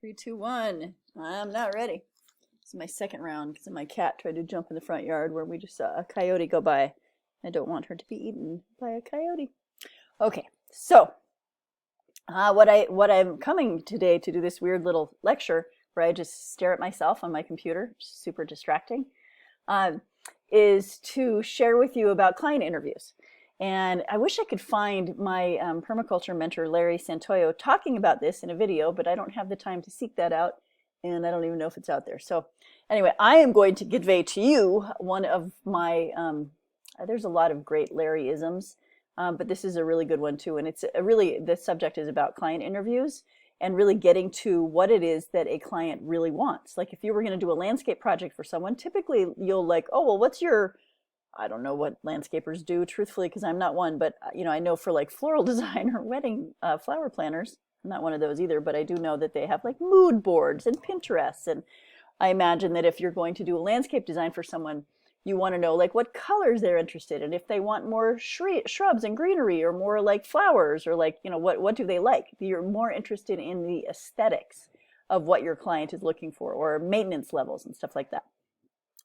Three, two, one. I'm not ready. This is my second round because my cat tried to jump in the front yard where we just saw a coyote go by. I don't want her to be eaten by a coyote. Okay, so what I'm coming today to do this weird little lecture where I just stare at myself on my computer, super distracting, um, is to share with you about client interviews. And I wish I could find my permaculture mentor, Larry Santoyo, talking about this in a video, but I don't have the time to seek that out, and I don't even know if it's out there. So anyway, I am going to convey to you one of my, there's a lot of great Larry-isms, but this is a really good one too. And it's the subject is about client interviews and really getting to what it is that a client really wants. Like if you were going to do a landscape project for someone, typically you'll like, oh, well, what's your, I don't know what landscapers do, truthfully, because I'm not one, but I know for like floral design or wedding flower planners, I'm not one of those either, but I do know that they have like mood boards and Pinterest. And I imagine that if you're going to do a landscape design for someone, you want to know like what colors they're interested in, if they want more shrubs and greenery or more like flowers or like, what do they like? You're more interested in the aesthetics of what your client is looking for or maintenance levels and stuff like that.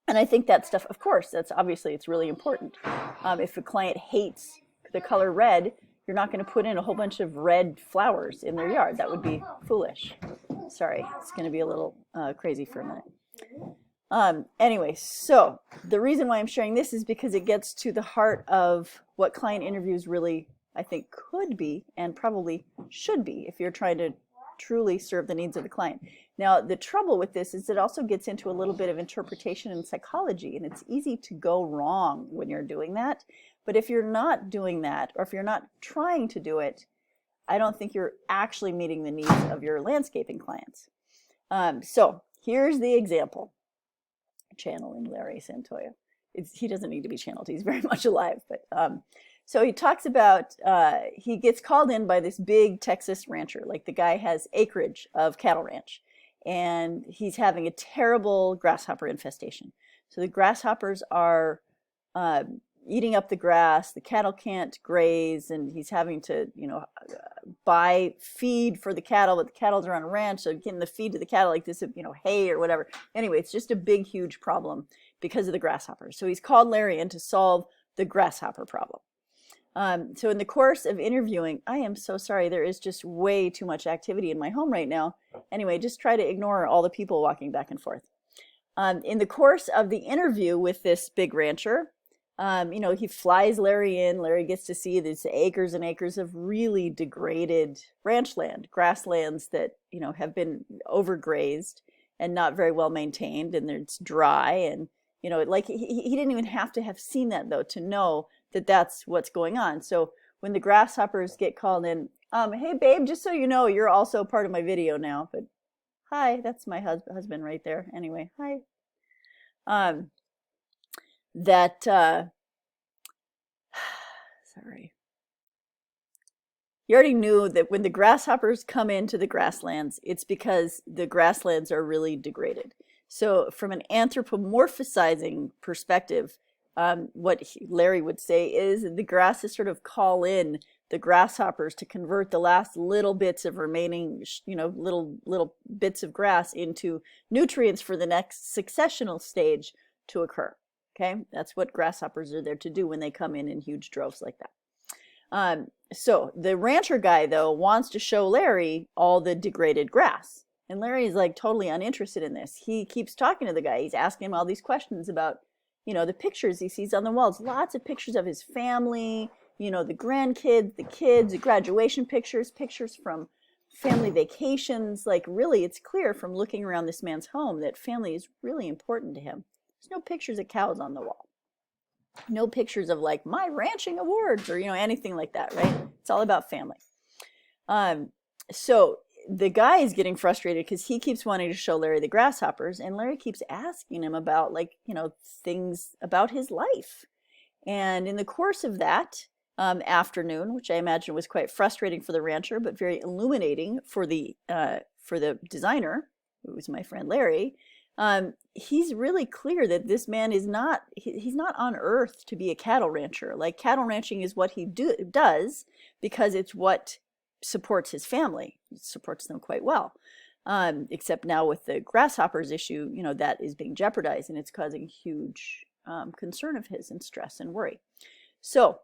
And I think that stuff, of course, it's really important. If a client hates the color red, you're not going to put in a whole bunch of red flowers in their yard. That would be foolish. Sorry, it's going to be a little crazy for a minute. Anyway, so the reason why I'm sharing this is because it gets to the heart of what client interviews really, I think, could be and probably should be if you're trying to truly serve the needs of the client. Now, the trouble with this is it also gets into a little bit of interpretation and psychology, and it's easy to go wrong when you're doing that. But if you're not doing that, or if you're not trying to do it, I don't think you're actually meeting the needs of your landscaping clients. So here's the example. Channeling Larry Santoyo. He doesn't need to be channeled. He's very much alive. But so he talks about, he gets called in by this big Texas rancher. Like the guy has acreage of cattle ranch. And he's having a terrible grasshopper infestation. So the grasshoppers are eating up the grass. The cattle can't graze, and he's having to, buy feed for the cattle, but the cattle are on a ranch, so getting the feed to the cattle like this, hay or whatever. Anyway, it's just a big, huge problem because of the grasshoppers. So he's called Larry in to solve the grasshopper problem. So in the course of interviewing, I am so sorry, there is just way too much activity in my home right now. Anyway, just try to ignore all the people walking back and forth. In the course of the interview with this big rancher, he flies Larry in. Larry gets to see these acres and acres of really degraded ranch land, grasslands that, have been overgrazed and not very well maintained, and it's dry. And, like he didn't even have to have seen that, though, to know that that's what's going on. So when the grasshoppers get called in, hey, babe, just so you know, you're also part of my video now. But hi, that's my husband right there. Anyway, hi. Sorry. You already knew that when the grasshoppers come into the grasslands, it's because the grasslands are really degraded. So from an anthropomorphizing perspective, what Larry would say is the grasses sort of call in the grasshoppers to convert the last little bits of remaining, little bits of grass into nutrients for the next successional stage to occur. Okay, that's what grasshoppers are there to do when they come in huge droves like that. So the rancher guy, though, wants to show Larry all the degraded grass. And Larry's like totally uninterested in this. He keeps talking to the guy. He's asking him all these questions about, the pictures he sees on the walls. Lots of pictures of his family, the grandkids, the kids, the graduation pictures, pictures from family vacations. Like really, it's clear from looking around this man's home that family is really important to him. There's no pictures of cows on the wall. No pictures of like my ranching awards or, anything like that, right? It's all about family. So the guy is getting frustrated because he keeps wanting to show Larry the grasshoppers, and Larry keeps asking him about things about his life. And in the course of that afternoon, which I imagine was quite frustrating for the rancher, but very illuminating for the designer, who was my friend Larry, he's really clear that this man is not, he's not on earth to be a cattle rancher. Like cattle ranching is what he does because it's what supports his family. It supports them quite well. except now with the grasshoppers issue, you know, that is being jeopardized, and it's causing huge concern of his and stress and worry. So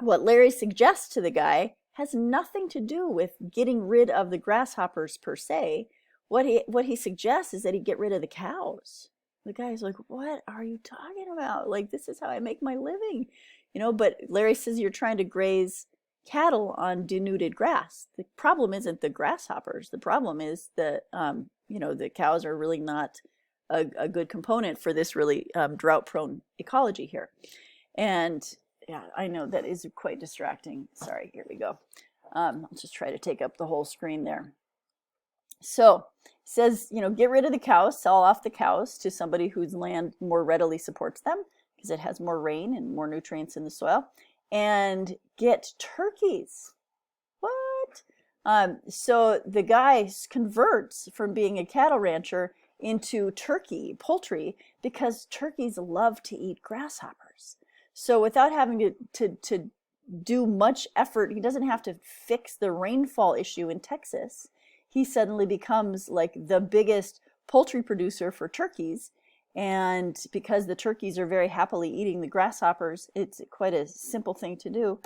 what Larry suggests to the guy has nothing to do with getting rid of the grasshoppers per se. What he suggests is that he get rid of the cows. The guy's like, what are you talking about? Like, this is how I make my living, you know. But Larry says you're trying to graze cattle on denuded grass. The problem isn't the grasshoppers. The problem is that you know, the cows are really not a good component for this really drought-prone ecology here. And yeah, I know that is quite distracting. Sorry, here we go. I'll just try to take up the whole screen there. So it says, you know, get rid of the cows, sell off the cows to somebody whose land more readily supports them because it has more rain and more nutrients in the soil, and get turkeys. What? So the guy converts from being a cattle rancher into poultry, because turkeys love to eat grasshoppers. So without having to do much effort, he doesn't have to fix the rainfall issue in Texas. He suddenly becomes like the biggest poultry producer for turkeys. And because the turkeys are very happily eating the grasshoppers, it's quite a simple thing to do.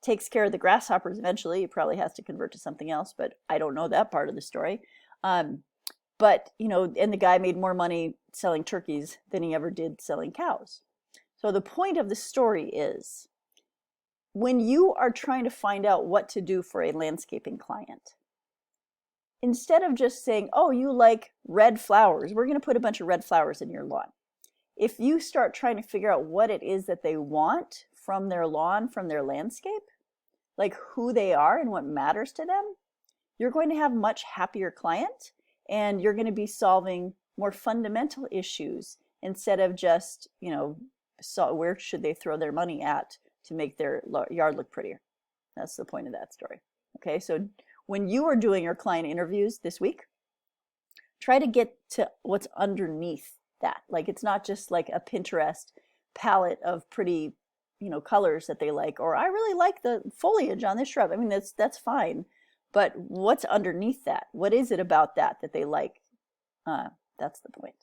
Takes care of the grasshoppers eventually. He probably has to convert to something else, but I don't know that part of the story. But, you know, and the guy made more money selling turkeys than he ever did selling cows. So the point of the story is, when you are trying to find out what to do for a landscaping client, instead of just saying, oh, you like red flowers, we're going to put a bunch of red flowers in your lawn. If you start trying to figure out what it is that they want from their lawn, from their landscape, like who they are and what matters to them, you're going to have a much happier client, and you're going to be solving more fundamental issues instead of just, you know, so where should they throw their money at to make their yard look prettier. That's the point of that story. Okay, so when you are doing your client interviews this week, try to get to what's underneath that. Like, it's not just like a Pinterest palette of pretty, you know, colors that they like, or I really like the foliage on this shrub. I mean, that's fine, but what's underneath that? What is it about that they like? That's the point.